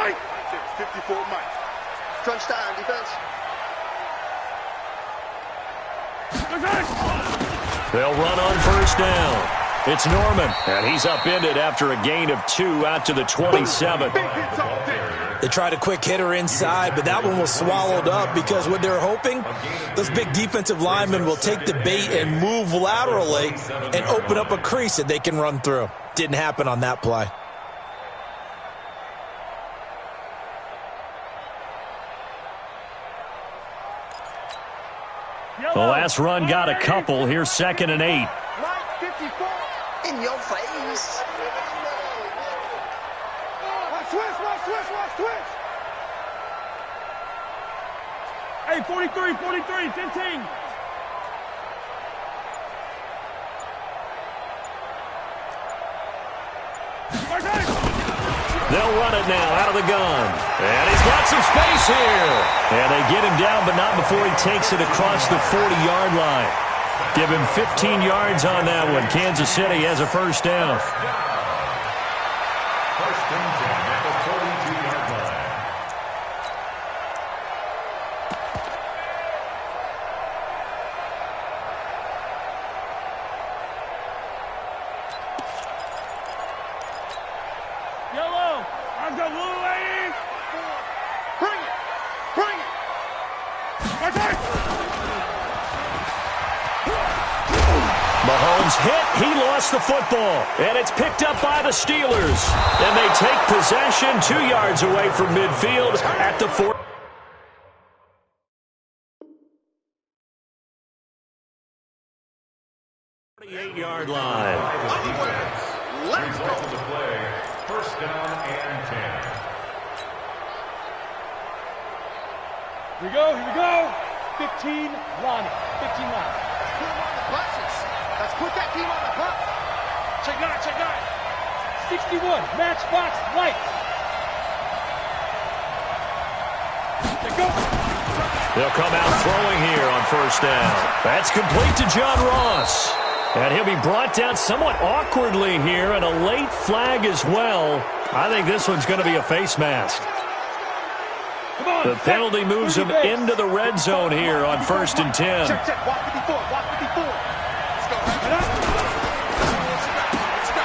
It's 54 miles. Crunch time, defense. They'll run on first down. It's Norman, and he's upended after a gain of 2 out to the 27. They tried a quick hitter inside, but that one was swallowed up because what they're hoping, those big defensive linemen will take the bait and move laterally and open up a crease that they can run through. Didn't happen on that play. The last run got a couple. Here's 2nd and 8. In your face. Watch twist. Hey, 43, 15. They'll run it now out of the gun. And he's got some space here. And they get him down, but not before he takes it across the 40-yard line. Give him 15 yards on that one. Kansas City has a first down. First and 10 at the 42-yard line. Yellow, I've got blue ladies. Bring it. Mahomes hit. He lost the football. And it's picked up by the Steelers. And they take possession 2 yards away from midfield at the 48-yard line. Let's go. The play, first down and 10. Here we go. 15 line. Let's put that team on the bus. Check nine. 61, matchbox, light. There go. They'll come out throwing here on first down. That's complete to John Ross. And he'll be brought down somewhat awkwardly here, and a late flag as well. I think this one's going to be a face mask. The penalty moves him into the red zone here on 1st and 10. Check. Walk 54. Let's go.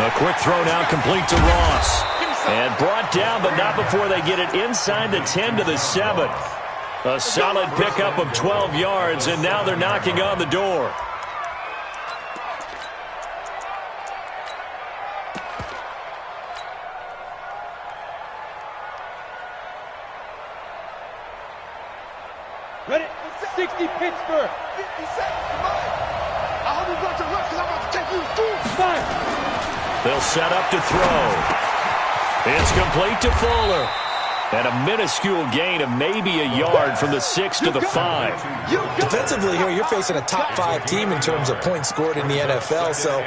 A quick throw now complete to Ross. And brought down, but not before they get it inside the 10 to the 7. A solid pickup of 12 yards, and now they're knocking on the door. Ready? 60 Pittsburgh. 50 seconds. Come on. I hope you got your rush because I'm about to take you through. 5. They'll set up to throw. It's complete to Fuller. And a minuscule gain of maybe a yard from the 6 to the 5. Defensively here, you're facing a top 5 team in terms of points scored in the NFL. So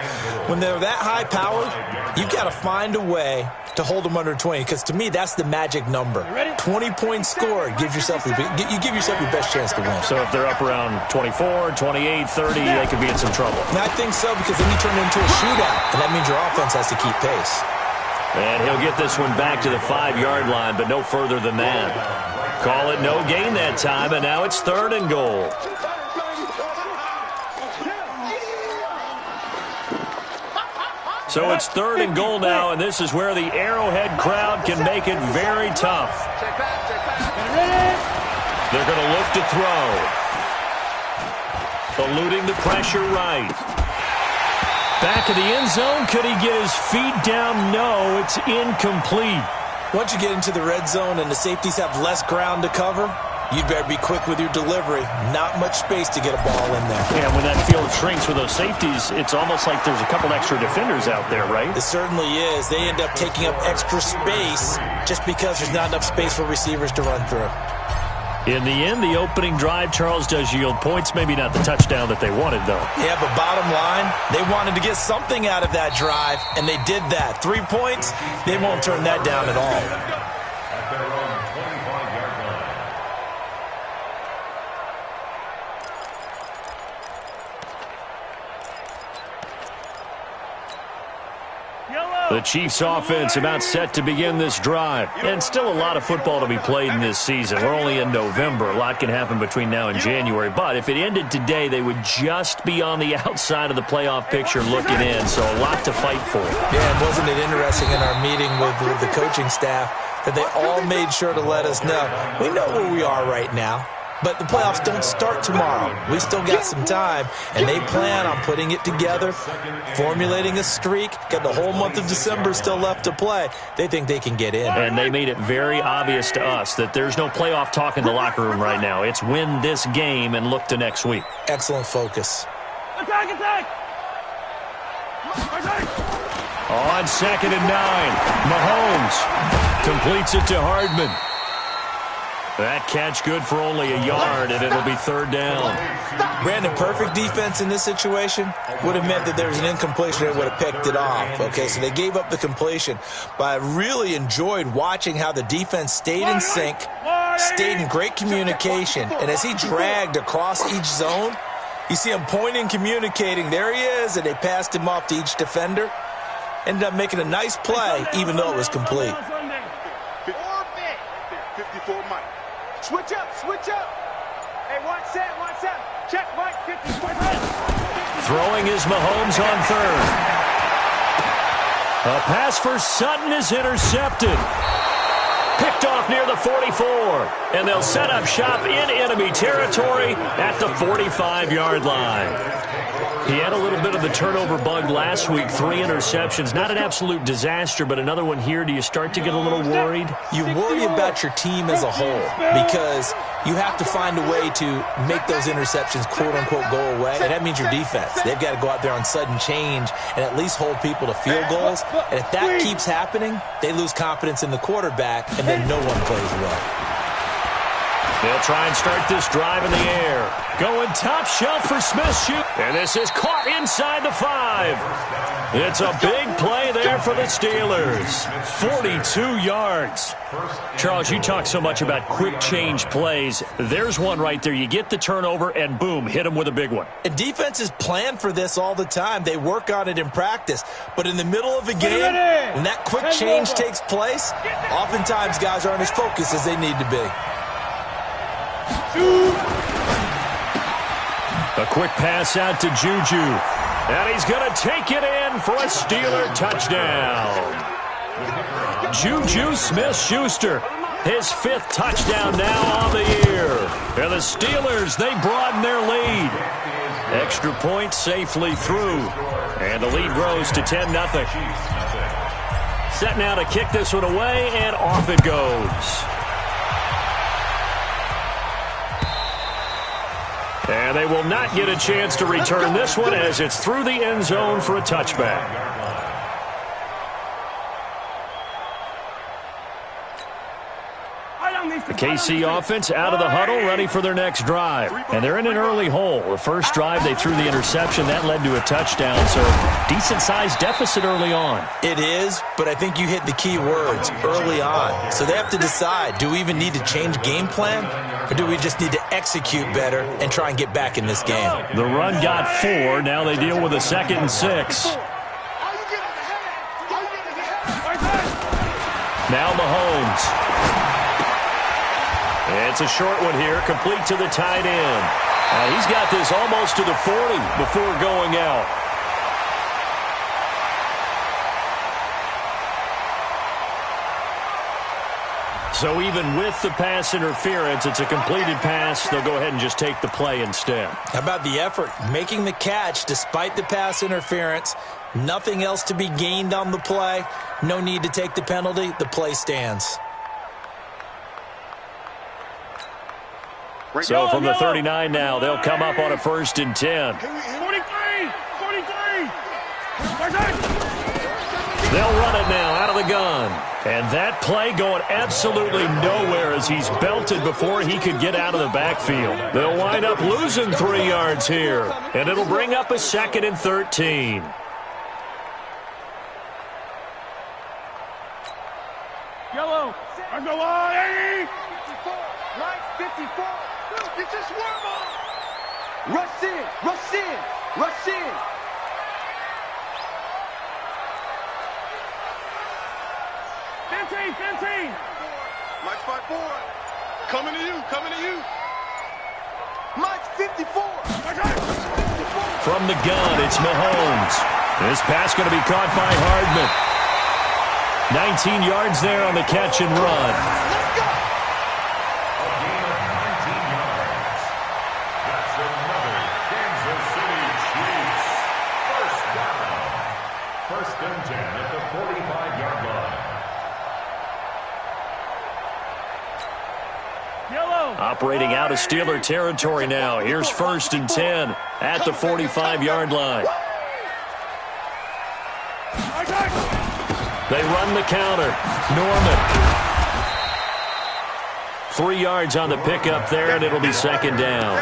when they're that high powered, you've got to find a way to hold them under 20. Because to me, that's the magic number. 20 points scored. You give yourself your best chance to win. So if they're up around 24, 28, 30, they could be in some trouble. And I think so, because then you turn it into a shootout. And that means your offense has to keep pace. And he'll get this one back to the 5-yard line, but no further than that. Call it no gain that time, and now it's 3rd and goal. So it's 3rd and goal now, and this is where the Arrowhead crowd can make it very tough. They're going to look to throw. Eluding the pressure right. Back of the end zone. Could he get his feet down? No, it's incomplete. Once you get into the red zone and the safeties have less ground to cover, you'd better be quick with your delivery. Not much space to get a ball in there. Yeah, when that field shrinks for those safeties, it's almost like there's a couple extra defenders out there, right? It certainly is. They end up taking up extra space just because there's not enough space for receivers to run through. In the end, the opening drive, Charles, does yield points. Maybe not the touchdown that they wanted, though. Yeah, but bottom line, they wanted to get something out of that drive, and they did that. 3 points, they won't turn that down at all. At their own 25-yard The Chiefs offense about set to begin this drive. And still a lot of football to be played in this season. We're only in November. A lot can happen between now and January. But if it ended today, they would just be on the outside of the playoff picture looking in. So a lot to fight for. Yeah, and wasn't it interesting in our meeting with the coaching staff that they all made sure to let us know, we know where we are right now. But the playoffs don't start tomorrow. We still got some time, and they plan on putting it together, formulating a streak, got the whole month of December still left to play. They think they can get in. And they made it very obvious to us that there's no playoff talk in the locker room right now. It's win this game and look to next week. Excellent focus. Attack, attack! On 2nd and 9, Mahomes completes it to Hardman. That catch good for only a yard, and it'll be 3rd down. Brandon, perfect defense in this situation would have meant that there was an incompletion that would have picked it off. Okay, so they gave up the completion, but I really enjoyed watching how the defense stayed in sync, stayed in great communication, and as he dragged across each zone, you see him pointing, communicating. There he is, and they passed him off to each defender. Ended up making a nice play, even though it was complete. 54 Mike. Switch up, switch up. Hey, watch that. Check Mike, 54. Throwing is Mahomes on 3rd. A pass for Sutton is intercepted. Picked off near the 44. And they'll set up shop in enemy territory at the 45-yard line. He had a little bit of the turnover bug last week, 3 interceptions. Not an absolute disaster, but another one here. Do you start to get a little worried? You worry about your team as a whole because you have to find a way to make those interceptions, quote-unquote, go away. And that means your defense. They've got to go out there on sudden change and at least hold people to field goals. And if that keeps happening, they lose confidence in the quarterback, and then no one plays well. They'll try and start this drive in the air. Going top shelf for Smith-Schuster. And this is caught inside the 5. It's a big play there for the Steelers. 42 yards. Charles, you talk so much about quick change plays. There's one right there. You get the turnover and boom, hit them with a big one. And defenses plan for this all the time. They work on it in practice. But in the middle of a game, when that quick change takes place, oftentimes guys aren't as focused as they need to be. A quick pass out to Juju. And he's going to take it in for a Steeler touchdown. Juju Smith-Schuster, his 5th touchdown now on the year. And the Steelers, they broaden their lead. Extra point safely through. And the lead grows to 10-0. Set now to kick this one away, and off it goes. And they will not get a chance to return this one as it's through the end zone for a touchback. The KC offense out of the huddle, ready for their next drive. And they're in an early hole. The first drive, they threw the interception. That led to a touchdown, so decent-sized deficit early on. It is, but I think you hit the key words, early on. So they have to decide, do we even need to change game plan, or do we just need to execute better and try and get back in this game? The run got 4. Now they deal with a 2nd and 6. Now Mahomes. It's a short one here, complete to the tight end. He's got this almost to the 40 before going out. So even with the pass interference, it's a completed pass. They'll go ahead and just take the play instead. How about the effort? Making the catch despite the pass interference. Nothing else to be gained on the play. No need to take the penalty. The play stands. So from the 39 now, they'll come up on a 1st and 10. 43! They'll run it now out of the gun. And that play going absolutely nowhere as he's belted before he could get out of the backfield. They'll wind up losing 3 yards here. And it'll bring up a 2nd and 13. Yellow! On the line! 54. Get this worm on. Rush in. 15. Mike's 5-4. Coming to you, coming to you. Mike's 54. From the gun, it's Mahomes. This pass going to be caught by Hardman. 19 yards there on the catch and run. Let's go. A gain of 19 yards. That's another Kansas City Chiefs first down. First and 10 at the 45-yard line. Yellow. Operating out of Steeler territory now. Here's first and 10 at the 45-yard line. They run the counter. Norman. 3 yards on the pickup there, and it'll be second down.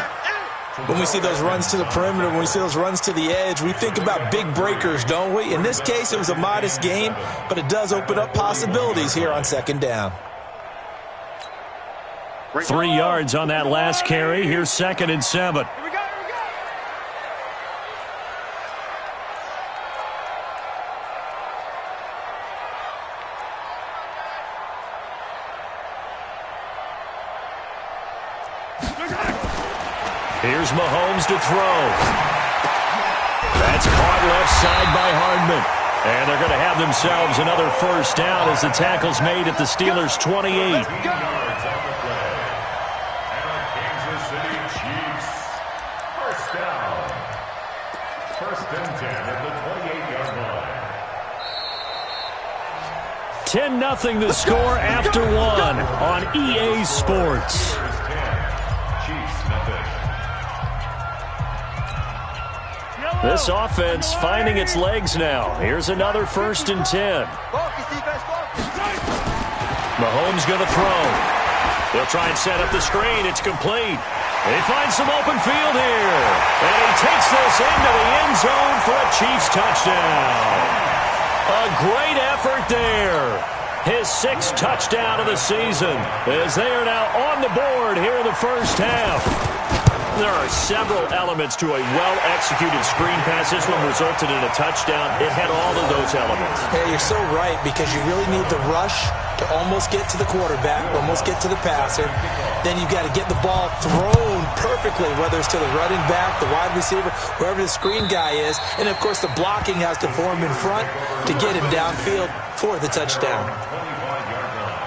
When we see those runs to the perimeter, when we see those runs to the edge, we think about big breakers, don't we? In this case, it was a modest gain, but it does open up possibilities here on second down. 3 yards on that last carry. Here's second and 7. Here we go, here we go. Here's Mahomes to throw. That's caught left side by Hardman. And they're going to have themselves another first down as the tackle's made at the Steelers' 28. Yards on the play. And the Kansas City Chiefs first down. First and 10 at the 28-yard line. 10-0 the score after one on EA Sports. Chiefs nothing. This offense finding its legs now. Here's another first and 10. Focus, defense, focus. Mahomes going to throw. They'll try and set up the screen. It's complete. They find some open field here. And he takes this into the end zone for a Chiefs touchdown. A great effort there. His 6th touchdown of the season as they are now on the board here in the first half. There are several elements to a well-executed screen pass. This one resulted in a touchdown. It had all of those elements. Yeah, you're so right, because you really need the rush to almost get to the quarterback, almost get to the passer. Then you've got to get the ball thrown perfectly, whether it's to the running back, the wide receiver, wherever the screen guy is. And, of course, the blocking has to form in front to get him downfield for the touchdown. 25-yard line.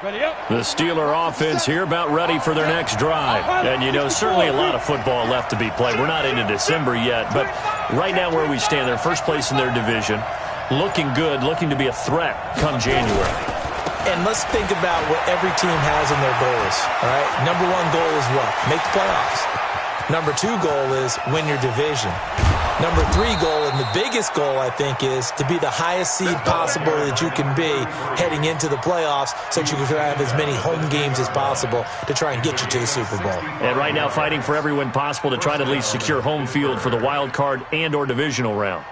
Ready up. The Steeler offense here about ready for their next drive. And, you know, certainly a lot of football left to be played. We're not into December yet, but right now where we stand, they're first place in their division, looking good, looking to be a threat come January. And let's think about what every team has in their goals, all right? Number 1 goal is what? Make the playoffs. Number 2 goal is win your division. Number 3 goal, and the biggest goal, I think, is to be the highest seed possible that you can be heading into the playoffs so that you can have as many home games as possible to try and get you to the Super Bowl. And right now fighting for every win possible to try to at least secure home field for the wild card and or divisional round.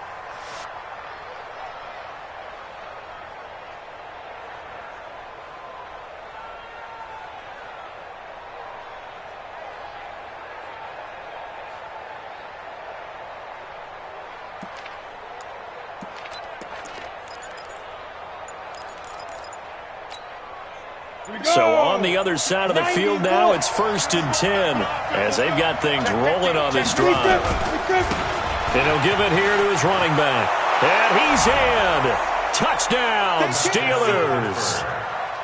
So on the other side of the field now, it's first and 10 as they've got things rolling on this drive. And he'll give it here to his running back. And he's in. Touchdown, Steelers.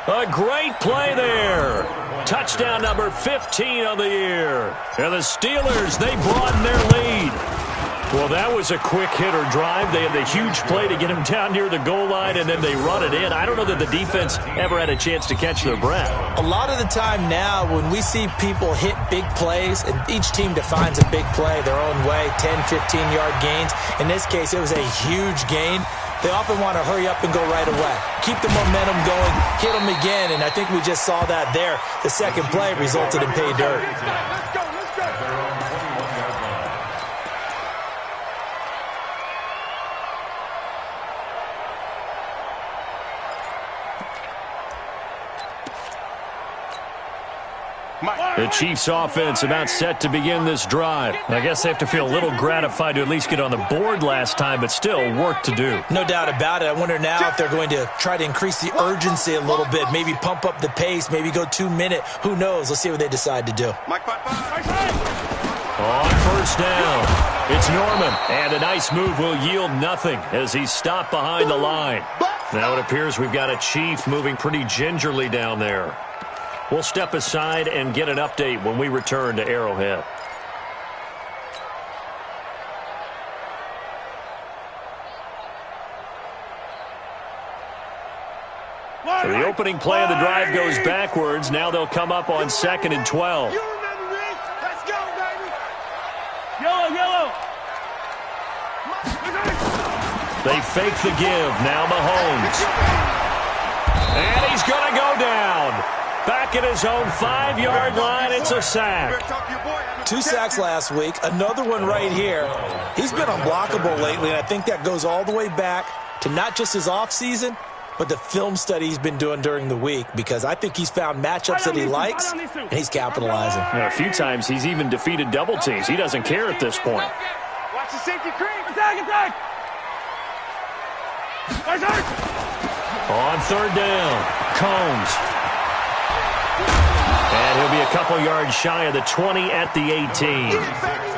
A great play there. Touchdown number 15 of the year. And the Steelers, they broaden their lead. Well, that was a quick hitter drive. They had the huge play to get him down near the goal line, and then they run it in. I don't know that the defense ever had a chance to catch their breath. A lot of the time now when we see people hit big plays, and each team defines a big play their own way, 10, 15-yard gains. In this case, it was a huge gain. They often want to hurry up and go right away. Keep the momentum going, hit them again, and I think we just saw that there. The second play resulted in pay dirt. Let's go, The Chiefs offense about set to begin this drive. I guess they have to feel a little gratified to at least get on the board last time, but still work to do. No doubt about it. I wonder now if they're going to try to increase the urgency a little bit, maybe pump up the pace, maybe go 2 minute. Who knows? Let's see what they decide to do. On first down, it's Norman, and a nice move will yield nothing as he's stopped behind the line. Now it appears we've got a Chief moving pretty gingerly down there. We'll step aside and get an update when we return to Arrowhead. So the opening play of the drive goes backwards. Now they'll come up on 2nd and 12. You remember me? Let's go, baby. Yellow. They fake the give. Now Mahomes. And he's going to go down. Back at his own 5-yard line, it's a sack. 2 sacks last week, another one right here. He's been unblockable lately, and I think that goes all the way back to not just his offseason, but the film study he's been doing during the week, because I think he's found matchups that he likes, and he's capitalizing. A few times he's even defeated double teams. He doesn't care at this point. Watch the safety creep. Attack. On 3rd down, Combs. And he'll be a couple yards shy of the 20 at the 18.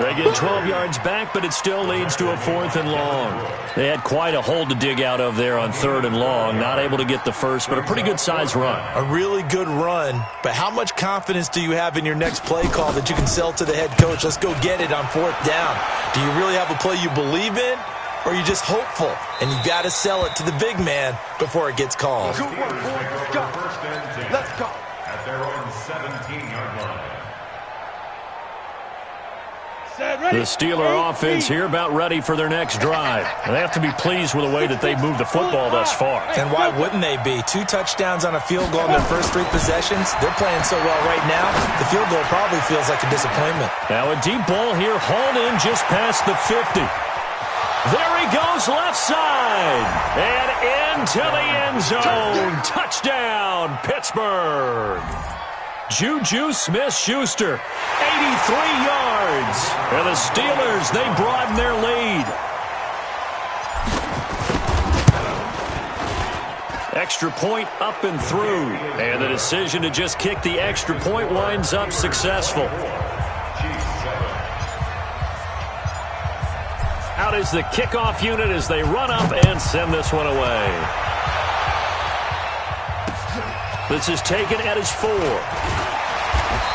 They get 12 yards back, but it still leads to a 4th and long. They had quite a hole to dig out of there on 3rd and long. Not able to get the first, but a pretty good-sized run. A really good run, but how much confidence do you have in your next play call that you can sell to the head coach? Let's go get it on 4th down. Do you really have a play you believe in, or are you just hopeful? And you got to sell it to the big man before it gets called. Good work, boys. Go. Let's go. At their own 17-yard line. The Steeler offense here about ready for their next drive. And they have to be pleased with the way that they've moved the football thus far. And why wouldn't they be? 2 touchdowns on a field goal in their first 3 possessions. They're playing so well right now, the field goal probably feels like a disappointment. Now a deep ball here, hauled in just past the 50. There he goes, left side, and into the end zone. Touchdown, Pittsburgh. Juju Smith-Schuster, 83 yards. And the Steelers, they broaden their lead. Extra point up and through. And the decision to just kick the extra point winds up successful. Out is the kickoff unit as they run up and send this one away. This is taken at his 4.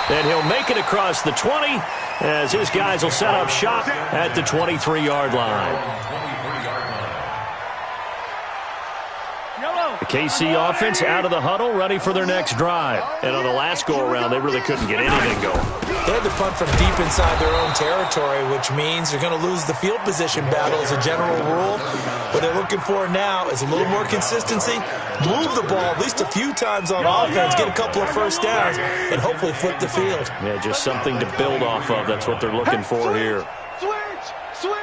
And he'll make it across the 20 as his guys will set up shop at the 23-yard line. The KC offense out of the huddle, ready for their next drive. And on the last go-around, they really couldn't get anything going. They had to punt from deep inside their own territory, which means they're going to lose the field position battle as a general rule. What they're looking for now is a little more consistency, move the ball at least a few times on offense, get a couple of first downs, and hopefully flip the field. Yeah, just something to build off of. That's what they're looking for here. Switch.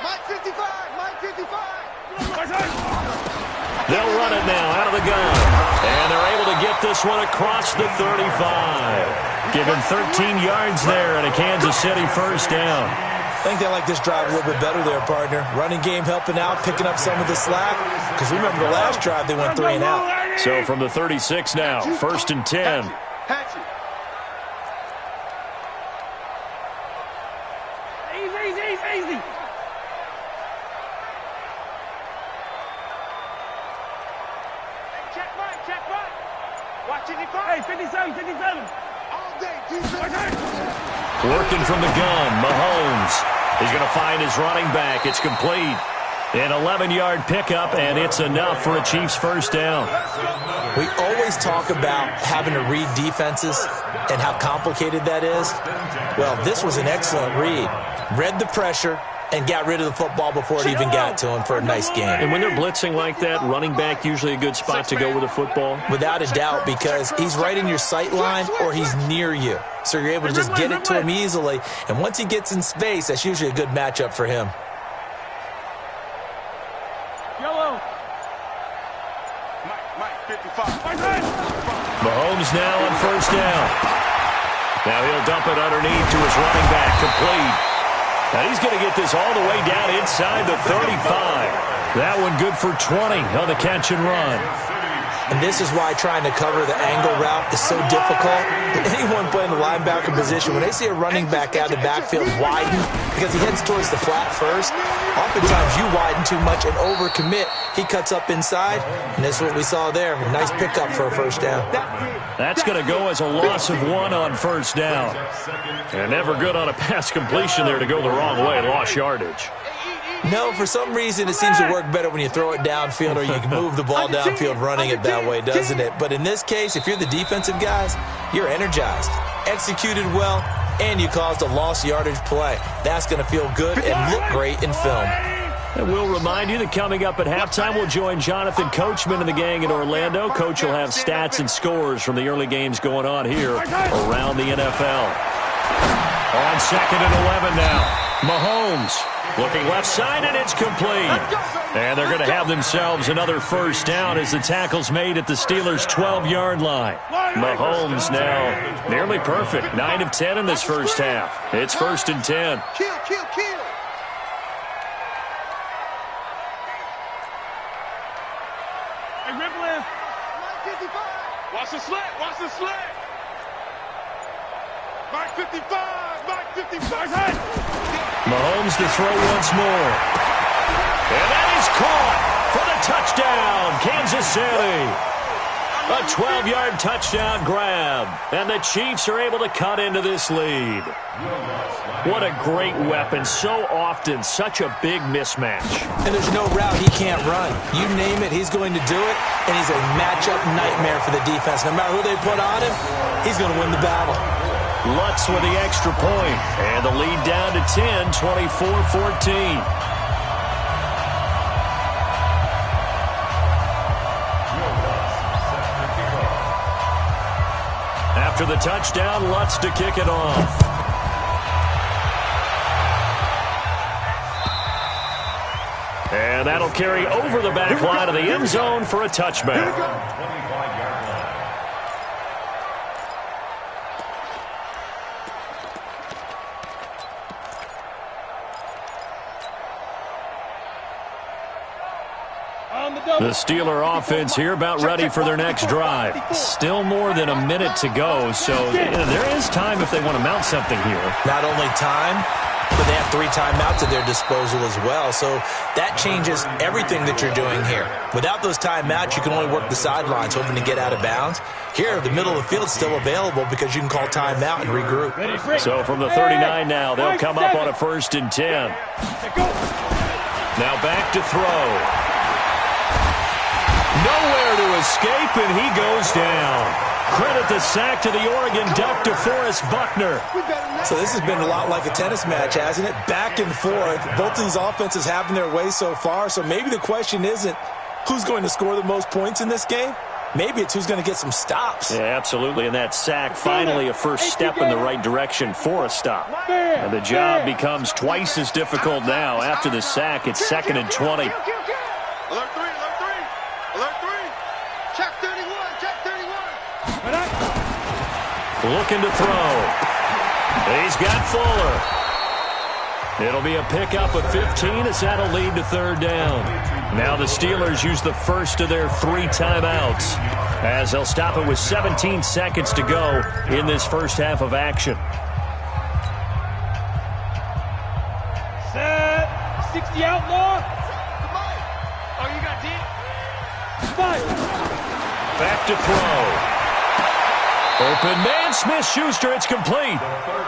Mike 55. They'll run it now out of the gun. And they're able to get this one across the 35. Give him 13 yards there and a Kansas City first down. I think they like this drive a little bit better there, partner. Running game helping out, picking up some of the slack. Because remember the last drive, they went 3 and out. So from the 36 now, 1st and 10. Hatchet. Easy. Check right. Watch it, Hey, 57. all day, defense. Working from the gun, Mahomes. He's going to find his running back. It's complete. An 11-yard pickup, and it's enough for a Chiefs first down. We always talk about having to read defenses and how complicated that is. Well, this was an excellent read. Read the pressure and got rid of the football before it even got to him for a nice game. And when they're blitzing like that, running back usually a good spot to go with the football? Without a doubt, because he's right in your sight line or he's near you. So you're able to just get it to him easily. And once he gets in space, that's usually a good matchup for him. Mike 55. Mahomes Mahomes now on first down. Now he'll dump it underneath to his running back, complete. And he's going to get this all the way down inside the 35. That one good for 20 on the catch and run. And this is why trying to cover the angle route is so difficult. Anyone playing the linebacker position, when they see a running back out of the backfield widen because he heads towards the flat first, oftentimes you widen too much and overcommit. He cuts up inside, and that's what we saw there. A nice pickup for a first down. That's going to go as a loss of 1 on first down. And never good on a pass completion there to go the wrong way, lost yardage. No, for some reason it seems to work better when you throw it downfield or you can move the ball downfield running it that way, doesn't it? But in this case, if you're the defensive guys, you're energized, executed well, and you caused a lost yardage play. That's going to feel good and look great in film. And we'll remind you that coming up at halftime, we'll join Jonathan Coachman and the gang in Orlando. Coach will have stats and scores from the early games going on here around the NFL. On 2nd and 11 now, Mahomes looking left side, and it's complete. And they're going to have themselves another first down as the tackle's made at the Steelers' 12-yard line. Mahomes now nearly perfect, 9 of 10 in this first half. It's 1st and 10. Kill. Hey, Ripley. 55. Watch the slant. Mark 55. Mahomes to throw once more. And that is caught for the touchdown, Kansas City. A 12-yard touchdown grab. And the Chiefs are able to cut into this lead. What a great weapon. So often, such a big mismatch. And there's no route he can't run. You name it, he's going to do it. And he's a matchup nightmare for the defense. No matter who they put on him, he's going to win the battle. Lutz with the extra point. And the lead down to 10, 24-14. After the touchdown, Lutz to kick it off. And that'll carry over the back line of the end zone for a touchback. The Steeler offense here about ready for their next drive. Still more than a minute to go, so there is time if they want to mount something here. Not only time, but they have 3 timeouts at their disposal as well, so that changes everything that you're doing here. Without those timeouts, you can only work the sidelines, hoping to get out of bounds. Here, the middle of the field is still available because you can call timeout and regroup. So from the 39 now, they'll come up on a 1st and 10. Now back to throw. Nowhere to escape, and he goes down. Credit the sack to the Oregon Duck, DeForest Buckner. So this has been a lot like a tennis match, hasn't it? Back and forth. Both of these offenses having their way so far, so maybe the question isn't who's going to score the most points in this game. Maybe it's who's going to get some stops. Yeah, absolutely, and that sack finally a first step in the right direction for a stop. And the job becomes twice as difficult now. After the sack, it's 2nd and 20. Alert 3. Check 31. Looking to throw. He's got Fuller. It'll be a pickup of 15 as that'll lead to 3rd down. Now the Steelers use the first of their 3 timeouts as they'll stop it with 17 seconds to go in this first half of action. Set. 60 outlaw. Oh, you got deep? Fire. Back to throw. Open man, Smith-Schuster, it's complete.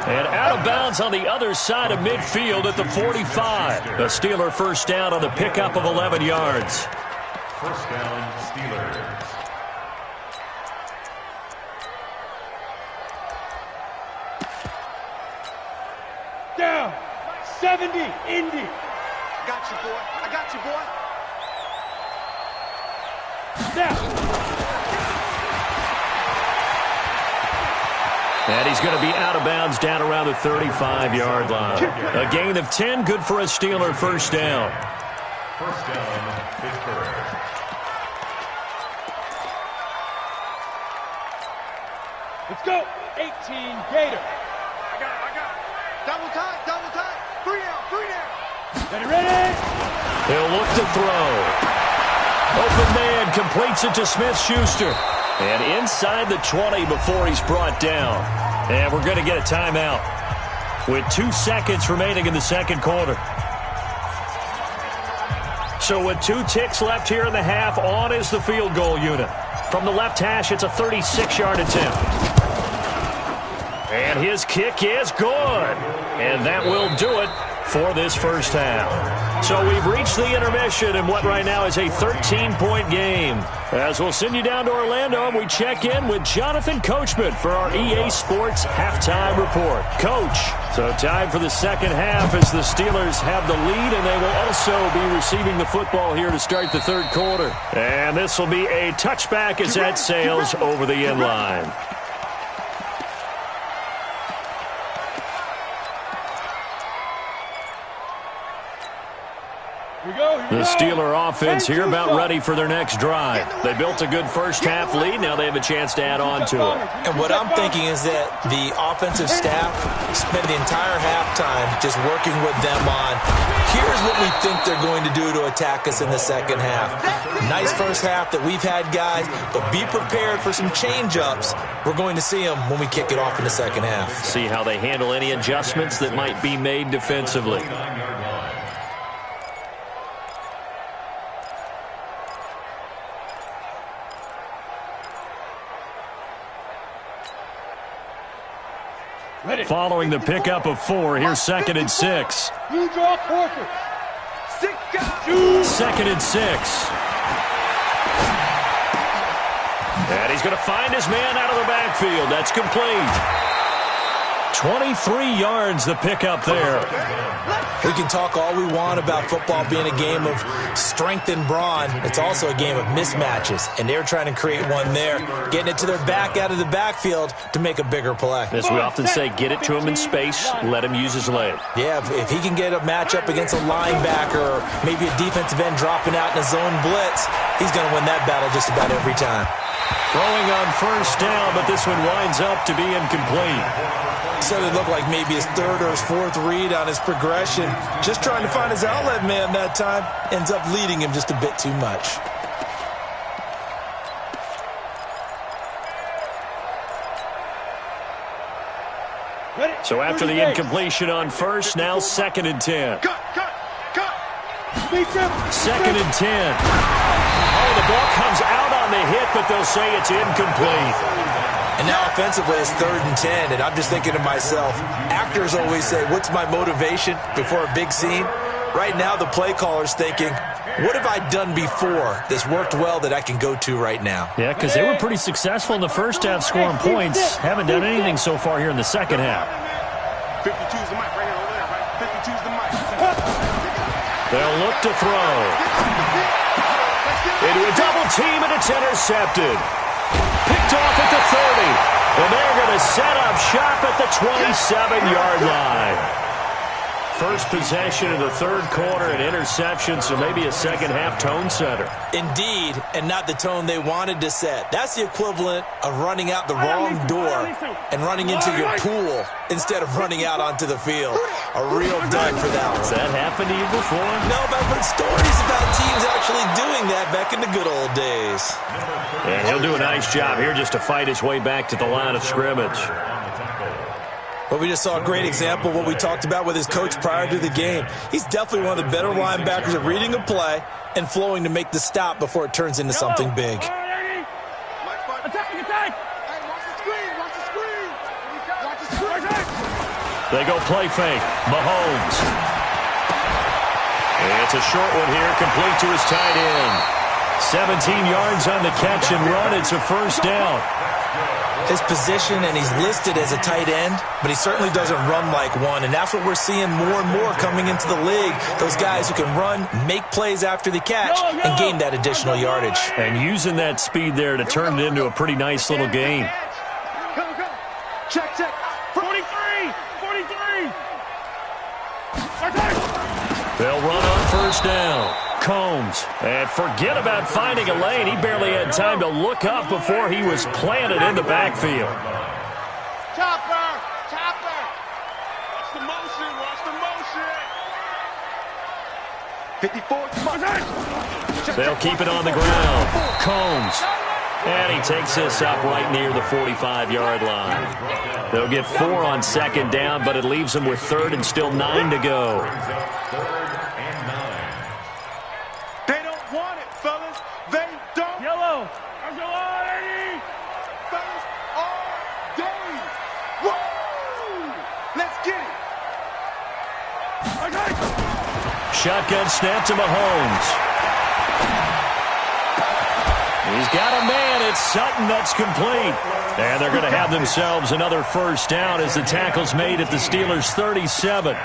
And out of bounds on the other side of midfield at the 45. The Steeler first down on the pickup of 11 yards. First down, Steelers. Down. 70, Indy. Got you, boy. Down. And he's going to be out of bounds down around the 35-yard line. A gain of 10, good for a Steeler first down. First down, Pittsburgh. Let's go. 18 Gator. I got it. Double tight, double tight. 3 down. Ready, ready. He'll look to throw. Open man completes it to Smith-Schuster. And inside the 20 before he's brought down. And we're going to get a timeout with 2 seconds remaining in the second quarter. So with 2 ticks left here in the half, on is the field goal unit. From the left hash, it's a 36-yard attempt. And his kick is good. And that will do it for this first half. So we've reached the intermission in what right now is a 13-point game. As we'll send you down to Orlando, and we check in with Jonathan Coachman for our EA Sports Halftime Report. Coach, so time for the second half as the Steelers have the lead, and they will also be receiving the football here to start the third quarter. And this will be a touchback as that sails over the end line. The Steeler offense here about ready for their next drive. They built a good first half lead. Now they have a chance to add on to it. And what I'm thinking is that the offensive staff spent the entire halftime just working with them on, here's what we think they're going to do to attack us in the second half. Nice first half that we've had, guys, but be prepared for some change-ups. We're going to see them when we kick it off in the second half. See how they handle any adjustments that might be made defensively. Following the pickup of 4, here's 2nd and 6. You draw quarter. 2nd and 6. And he's going to find his man out of the backfield. That's complete. 23 yards the pickup there. We can talk all we want about football being a game of strength and brawn. It's also a game of mismatches, and they're trying to create one there, getting it to their back out of the backfield to make a bigger play. As we often say, get it to him in space, let him use his leg. Yeah, if he can get a matchup against a linebacker or maybe a defensive end dropping out in a zone blitz, he's going to win that battle just about every time. Throwing on first down, but this one winds up to be incomplete. So it looked like maybe his 3rd or his 4th read on his progression. Just trying to find his outlet man that time. Ends up leading him just a bit too much. So after the incompletion on first, now 2nd and 10. 2nd and 10. Oh, the ball comes out on the hit, but they'll say it's incomplete. And now offensively it's 3rd and 10, and I'm just thinking to myself, actors always say, what's my motivation before a big scene? Right now the play caller's thinking, what have I done before that's worked well that I can go to right now? Yeah, because they were pretty successful in the first half scoring points. Haven't done anything so far here in the second half. 52's the mic right here over there, right? 52's the mic. They'll look to throw. Into a double team, and it's intercepted. Picked off at the 30. And they're going to set up shop at the 27-yard line. First possession of the third quarter, an interception, so maybe a second-half tone setter. Indeed, and not the tone they wanted to set. That's the equivalent of running out the wrong door and running into your pool instead of running out onto the field. A real dud for that one. Has that happened to you before? No, but I've heard stories about teams actually doing that back in the good old days. And he'll do a nice job here just to fight his way back to the line of scrimmage. But we just saw a great example of what we talked about with his coach prior to the game. He's definitely one of the better linebackers at reading a play and flowing to make the stop before it turns into something big. They go play fake. Mahomes. It's a short one here, complete to his tight end. 17 yards on the catch and run. It's a first down. His position, and he's listed as a tight end, but he certainly doesn't run like one, and that's what we're seeing more and more coming into the league. Those guys who can run, make plays after the catch, and gain that additional yardage. And using that speed there to turn it into a pretty nice little game. Check. 43. They'll run on first down. Combs. And forget about finding a lane. He barely had time to look up before he was planted in the backfield. Chopper! Chopper! Watch the motion, watch the motion! 54, come on. They'll keep it on the ground. Combs. And he takes this up right near the 45-yard line. They'll get 4 on second down, but it leaves them with third and still 9 to go. They don't want it, fellas. They don't. Yellow. Fellas all day. Woo! Let's get it. Shotgun snap to Mahomes. He's got a man. It's Sutton that's complete. And they're going to have themselves another first down as the tackle's made at the Steelers' 37.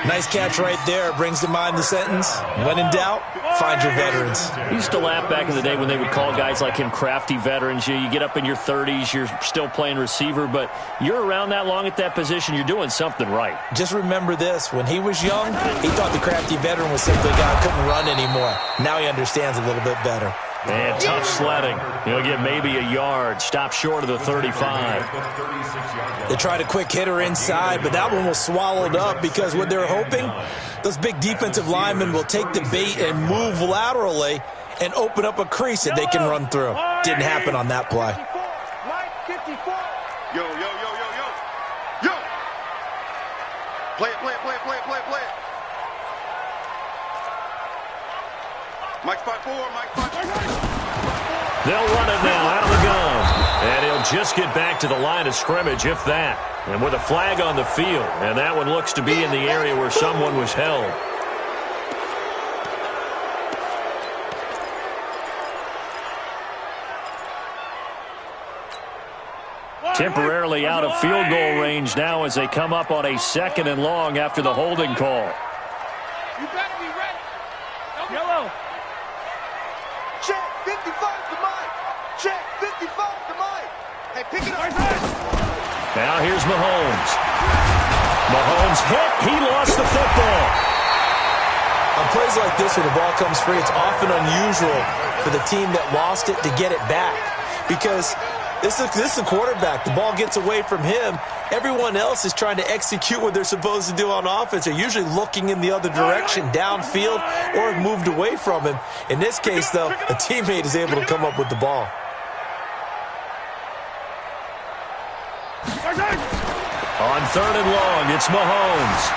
Nice catch right there. Brings to mind the sentence, when in doubt, find your veterans. We used to laugh back in the day when they would call guys like him crafty veterans. You get up in your 30s, you're still playing receiver, but you're around that long at that position, you're doing something right. Just remember this. When he was young, he thought the crafty veteran was simply a guy who couldn't run anymore. Now he understands a little bit better. And tough sledding. He'll get maybe a yard. Stop short of the 35. They tried a quick hitter inside, but that one was swallowed up because what they're hoping, those big defensive linemen will take the bait and move laterally and open up a crease that they can run through. Didn't happen on that play. Mike 54. Yo, yo, yo, yo, yo. Yo. Play it, play it, play it, play it, play it, play it. Mike 5-4, Mike 5-4. They'll run it now out of the gun. And he'll just get back to the line of scrimmage, if that. And with a flag on the field. And that one looks to be in the area where someone was held. Temporarily out of field goal range now as they come up on a 2nd and long after the holding call. You better be ready. Yellow. Check 55 to Mike. Check 55 to Mike. Hey, pick it up. Now here's Mahomes. Mahomes hit. He lost the football. On plays like this where the ball comes free, it's often unusual for the team that lost it to get it back. Because this is a quarterback. The ball gets away from him. Everyone else is trying to execute what they're supposed to do on offense. They're usually looking in the other direction, downfield, or have moved away from him. In this case, though, a teammate is able to come up with the ball. On 3rd and long, it's Mahomes.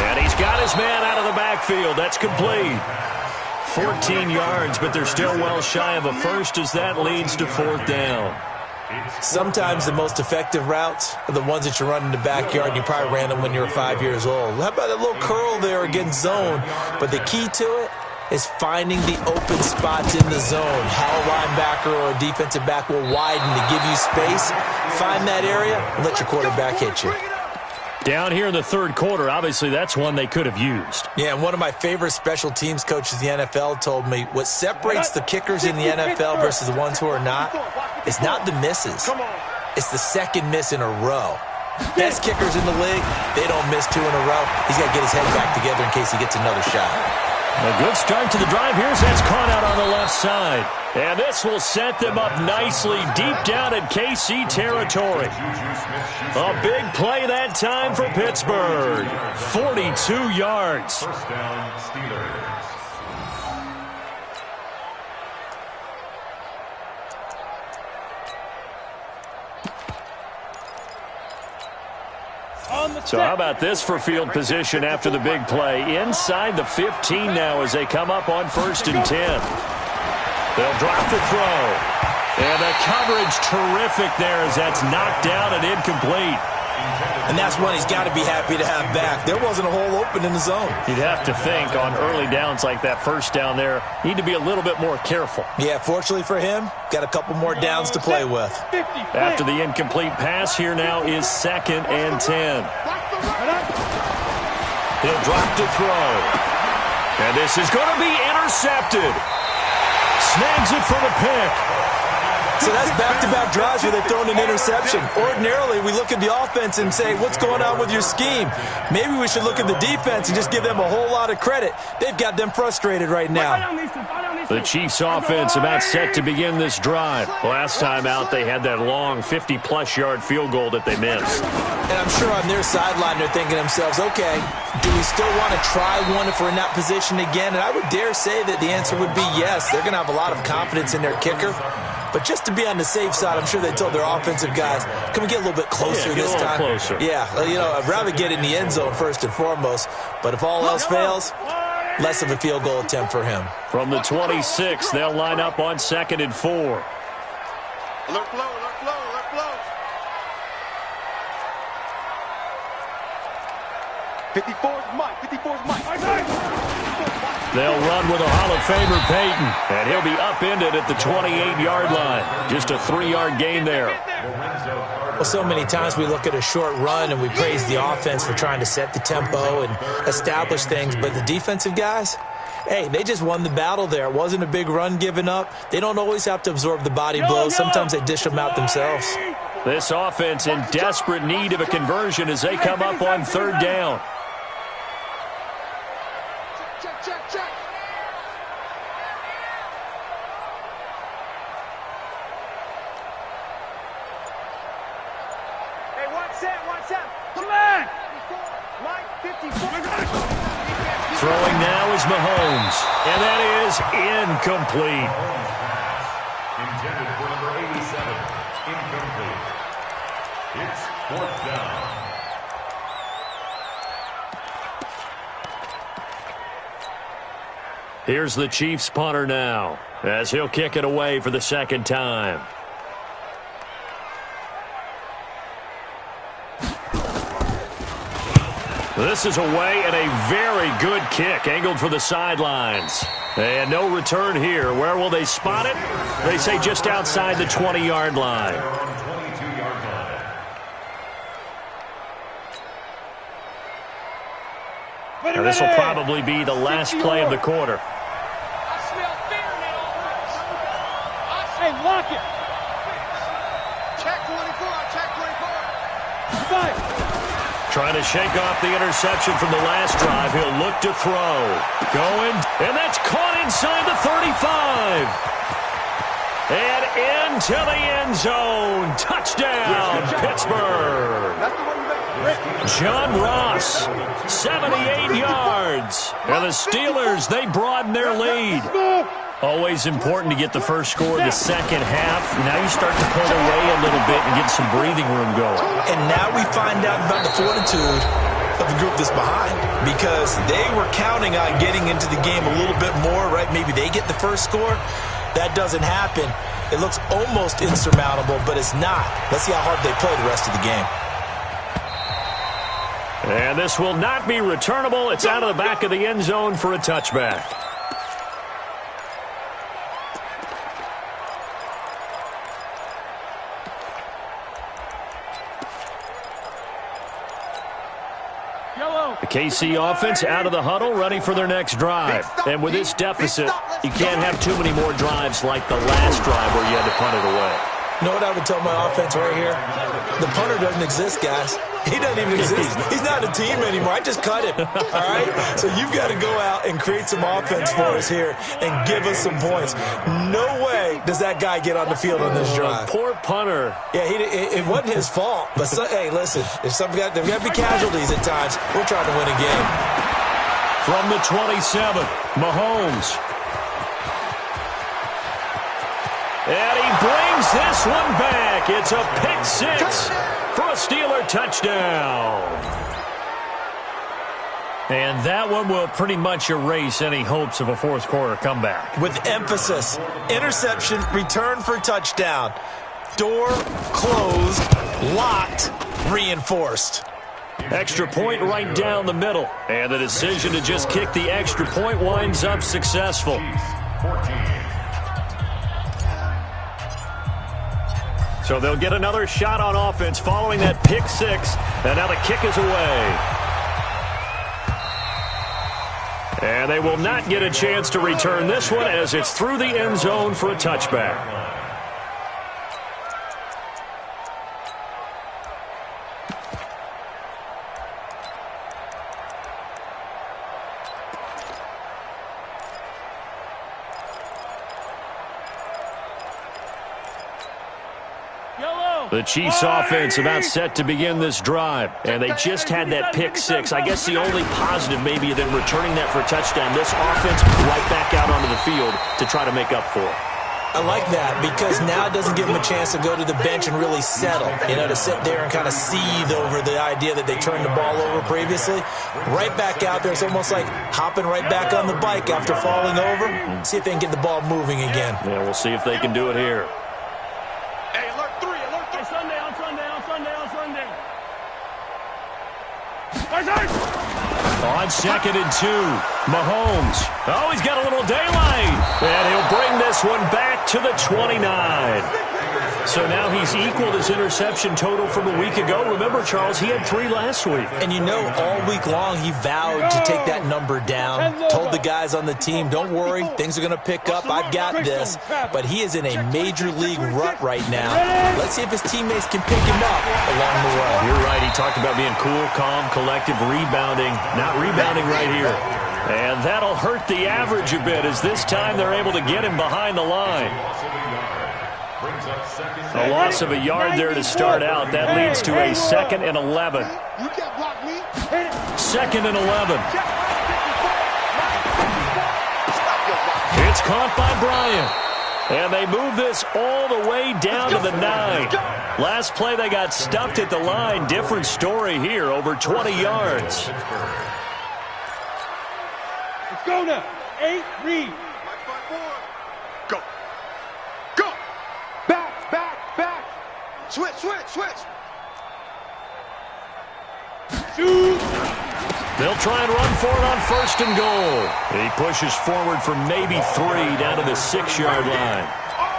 And he's got his man out of the backfield. That's complete. 14 yards, but they're still well shy of a first as that leads to 4th down. Sometimes the most effective routes are the ones that you run in the backyard. You probably ran them when you were 5 years old. How about a little curl there against zone? But the key to it is finding the open spots in the zone. How a linebacker or a defensive back will widen to give you space. Find that area and let your quarterback hit you. Down here in the 3rd quarter, obviously that's one they could have used. Yeah, and one of my favorite special teams coaches in the NFL told me what separates the kickers in the NFL versus the ones who are not is not the misses. It's the 2nd miss in a row. Best kickers in the league, they don't miss 2 in a row. He's got to get his head back together in case he gets another shot. A good start to the drive. Here's that's caught out on the left side. And this will set them up nicely deep down in KC territory. A big play that time for Pittsburgh. 42 yards. First down, Steelers. So how about this for field position after the big play? Inside the 15 now as they come up on 1st and 10. They'll drop the throw. And the coverage terrific there as that's knocked down and incomplete. And that's one he's got to be happy to have back. There wasn't a hole open in the zone. You'd have to think on early downs like that first down there, need to be a little bit more careful. Yeah, fortunately for him, got a couple more downs to play with. After the incomplete pass, here now is 2nd and 10. He'll drop to throw. And this is going to be intercepted. Snags it for the pick. So that's back-to-back drives where they've thrown an interception. Ordinarily, we look at the offense and say, what's going on with your scheme? Maybe we should look at the defense and just give them a whole lot of credit. They've got them frustrated right now. The Chiefs' offense about set to begin this drive. Last time out, they had that long 50-plus yard field goal that they missed. And I'm sure on their sideline they're thinking to themselves, okay, do we still want to try one if we're in that position again? And I would dare say that the answer would be yes. They're going to have a lot of confidence in their kicker. But just to be on the safe side, I'm sure they told their offensive guys, can we get a little bit closer this time? Closer. Yeah, I'd rather get in the end zone first and foremost. But if all else fails, less of a field goal attempt for him. From the 26, they'll line up on 2nd and 4. Alert flow, alert flow, alert flow. 54's Mike, 54's Mike. They'll run with a Hall of Famer, Peyton, and he'll be upended at the 28-yard line. Just a 3-yard gain there. Well, so many times we look at a short run and we praise the offense for trying to set the tempo and establish things, but the defensive guys, hey, they just won the battle there. It wasn't a big run given up. They don't always have to absorb the body blows. Sometimes they dish them out themselves. This offense in desperate need of a conversion as they come up on 3rd down. Check. Hey, watch that. Come on. Mike, 54. Throwing now is Mahomes, and that is incomplete. Intended for number 87. Incomplete. It's 4th down. Here's the Chiefs punter now, as he'll kick it away for the 2nd time. This is away and a very good kick, angled for the sidelines. And no return here. Where will they spot it? They say just outside the 20-yard line. Now, this will probably be the last play of the quarter. I smell fear now. Hey, lock it. Check 24, check 24. Fight. Trying to shake off the interception from the last drive. He'll look to throw. Going, and that's caught inside the 35. And into the end zone. Touchdown, Pittsburgh. That's the one you make. John Ross, 78 yards. And the Steelers, they broaden their lead. Always important to get the first score of the second half. Now you start to pull away a little bit and get some breathing room going. And now we find out about the fortitude of the group that's behind, because they were counting on getting into the game a little bit more, right? Maybe they get the first score. That doesn't happen. It looks almost insurmountable, but it's not. Let's see how hard they play the rest of the game. And this will not be returnable. It's out of the back of the end zone for a touchback. The KC offense out of the huddle, ready for their next drive. And with this deficit, you can't have too many more drives like the last drive where you had to punt it away. You know what I would tell my offense right here? The punter doesn't exist, guys. He doesn't even exist. He's not a team anymore. I just cut him, all right? So you've got to go out and create some offense for us here and give us some points. No way does that guy get on the field on this drive. Poor punter. Yeah, it wasn't his fault. But, hey, listen, there's got to be casualties at times. We're trying to win a game. From the 27, Mahomes. And he brings this one back. It's a pick six for a Steeler touchdown. And that one will pretty much erase any hopes of a fourth quarter comeback. With emphasis, interception, return for touchdown. Door closed, locked, reinforced. Extra point right down the middle. And the decision to just kick the extra point winds up successful. 14. So they'll get another shot on offense following that pick six. And now the kick is away. And they will not get a chance to return this one as it's through the end zone for a touchback. The Chiefs offense about set to begin this drive. And they just had that pick six. I guess the only positive maybe of them returning that for a touchdown. This offense right back out onto the field to try to make up for it. I like that because now it doesn't give them a chance to go to the bench and really settle, to sit there and kind of seethe over the idea that they turned the ball over previously. Right back out there. It's almost like hopping right back on the bike after falling over. See if they can get the ball moving again. Yeah, we'll see if they can do it here. Hey, alert 3. Hey, Sunday. On 2nd and 2, Mahomes. Oh, he's got a little daylight. And he'll bring this one back to the 29. So now he's equaled his interception total from a week ago. Remember, Charles, he had 3 last week. And all week long he vowed to take that number down. Told the guys on the team, don't worry, things are going to pick up. I've got this. But he is in a major league rut right now. Let's see if his teammates can pick him up along the way. You're right. He talked about being cool, calm, collective, rebounding. Not rebounding right here. And that'll hurt the average a bit as this time they're able to get him behind the line. A loss of a yard there to start out. That leads to a 2nd and 11. 2nd and 11. It's caught by Bryant. And they move this all the way down to the 9. Last play they got stuffed at the line. Different story here. Over 20 yards. Let's go now. 8, read. Go. Back. Switch. Shoot. They'll try and run for it on 1st and goal. He pushes forward for maybe 3 down to the 6-yard line.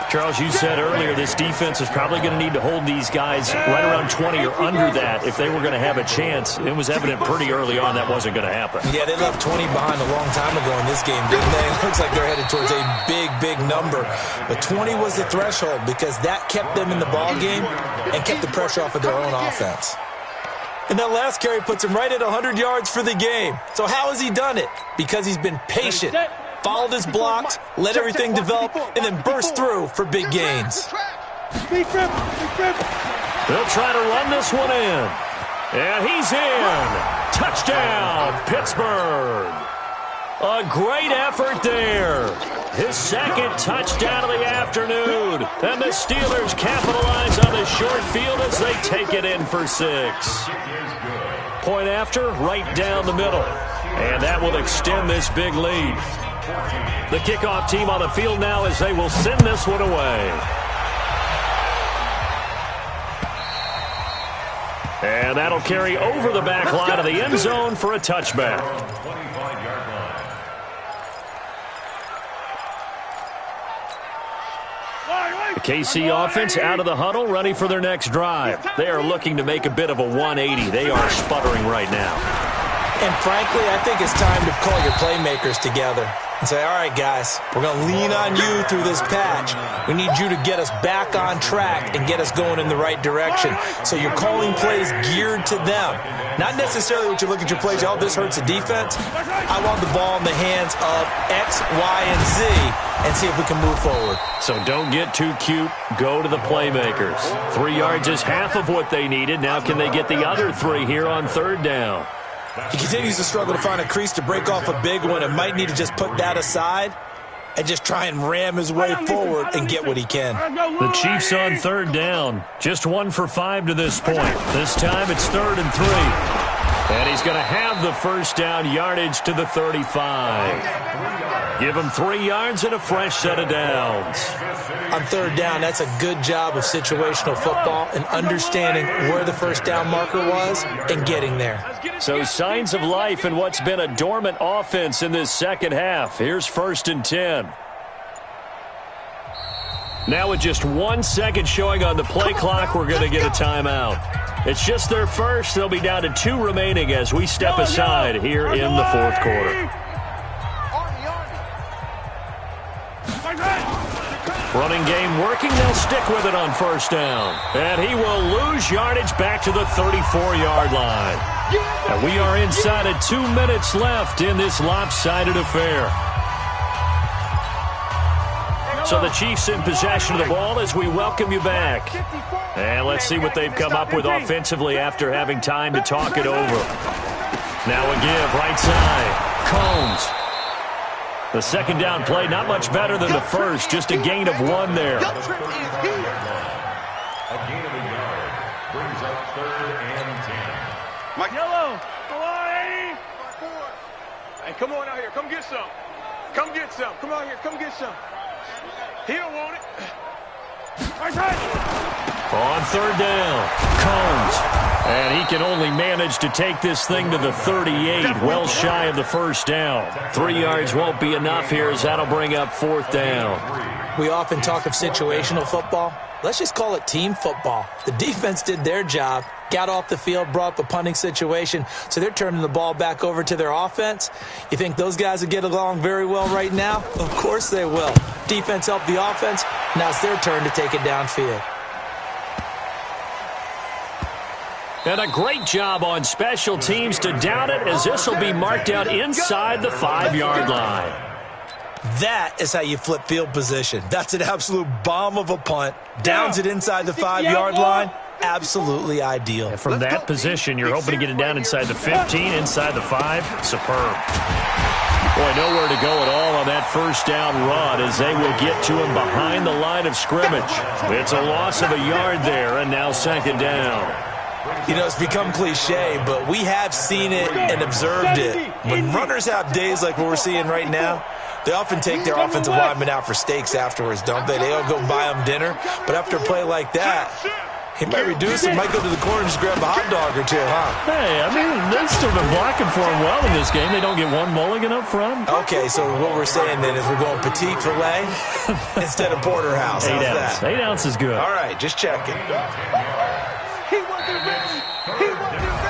Charles, you said earlier this defense is probably going to need to hold these guys right around 20 or under that if they were going to have a chance. It was evident pretty early on that wasn't going to happen. Yeah, they left 20 behind a long time ago in this game, didn't they? It looks like they're headed towards a big number. But 20 was the threshold because that kept them in the ball game and kept the pressure off of their own offense. And that last carry puts him right at 100 yards for the game. So how has he done it? Because he's been patient, followed his blocks, let everything develop, and then burst through for big gains. Big rip. They'll try to run this one in. And he's in. Touchdown, Pittsburgh. A great effort there. His 2nd touchdown of the afternoon. And the Steelers capitalize on the short field as they take it in for 6. Point after, right down the middle. And that will extend this big lead. The kickoff team on the field now as they will send this one away. And that'll carry over the back line of the end zone for a touchback. The KC offense out of the huddle, ready for their next drive. They are looking to make a bit of a 180. They are sputtering right now. And frankly, I think it's time to call your playmakers together and say, all right, guys, we're going to lean on you through this patch. We need you to get us back on track and get us going in the right direction. So you're calling plays geared to them. Not necessarily what you look at your plays, oh, this hurts the defense. I want the ball in the hands of X, Y, and Z and see if we can move forward. So don't get too cute. Go to the playmakers. 3 yards is half of what they needed. Now can they get the other 3 here on 3rd down? He continues to struggle to find a crease to break off a big one and might need to just put that aside and just try and ram his way forward and get what he can. The Chiefs on 3rd down. Just 1 for 5 to this point. This time it's 3rd and 3. And he's going to have the 1st down, yardage to the 35. Give him 3 yards and a fresh set of downs. On 3rd down, that's a good job of situational football and understanding where the 1st down marker was and getting there. So signs of life in what's been a dormant offense in this 2nd half. Here's 1st and 10. Now with just 1 second showing on the play clock, we're going to get a timeout. It's just their first. They'll be down to 2 remaining as we step aside here in the 4th quarter. Running game working. They'll stick with it on 1st down. And he will lose yardage back to the 34-yard line. And we are inside of 2 minutes left in this lopsided affair. So the Chiefs in possession of the ball as we welcome you back. And let's see what they've come up with offensively after having time to talk it over. Now a give, right side. Combs. The second down play, not much better than the first, just a gain of 1 there. A gain of a yard brings up 3rd and 10. Mike. Yellow. Come on, 80. Hey, come on out here. Come get some. Come get some. Come out here. Come get some. He don't want it. Right side. On 3rd down, Combs. And he can only manage to take this thing to the 38, well shy of the first down. 3 yards won't be enough here as that'll bring up 4th down. We often talk of situational football. Let's just call it team football. The defense did their job, got off the field, brought up a punting situation, so they're turning the ball back over to their offense. You think those guys will get along very well right now? Of course they will. Defense helped the offense. Now it's their turn to take it downfield. And a great job on special teams to down it as this will be marked out inside the 5-yard line. That is how you flip field position. That's an absolute bomb of a punt. Downs it inside the 5-yard line. Absolutely ideal. And from that position, you're hoping to get it down inside the 15, inside the 5. Superb. Boy, nowhere to go at all on that first down run as they will get to him behind the line of scrimmage. It's a loss of a yard there, and now 2nd down. You know, it's become cliche, but we have seen it and observed it. When runners have days like what we're seeing right now, they often take their offensive linemen out for steaks afterwards, don't they? They'll go buy them dinner. But after a play like that, he might reduce it, might go to the corner and just grab a hot dog or two, huh? Hey, I mean, they've still been blocking for him well in this game. They don't get one mulligan up front. Okay, so what we're saying then is we're going petite filet instead of porterhouse. 8 How's ounce. that? 8 ounce is good. All right, just checking. He wasn't ready. He wasn't ready.